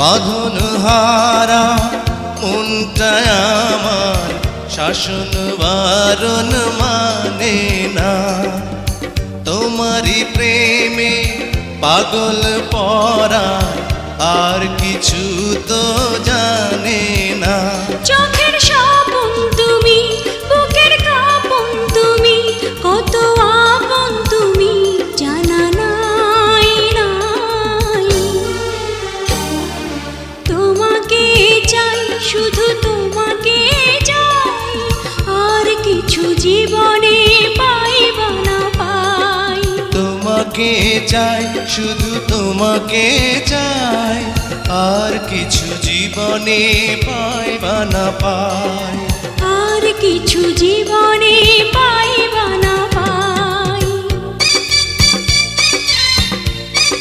বাঁধন হারা মনটা আমার শাসন বারণ মানে না। তোমারই প্রেমে পাগল পরা আর কিছু তো জানে না। চোখের স্বপন তুমি, বুকের কাঁপন তুমি, কত আপন তুমি জানা নাই নাই। তোমাকে চাই, শুধু তোমাকে চাই, আর কিছু জীবনে পাইবা না পাই। তোমাকে চাই, শুধু তোমাকে চাই, আর কিছু জীবনে পাইবা না পাই। আর কিছু জীবনে পাইবা না পাই।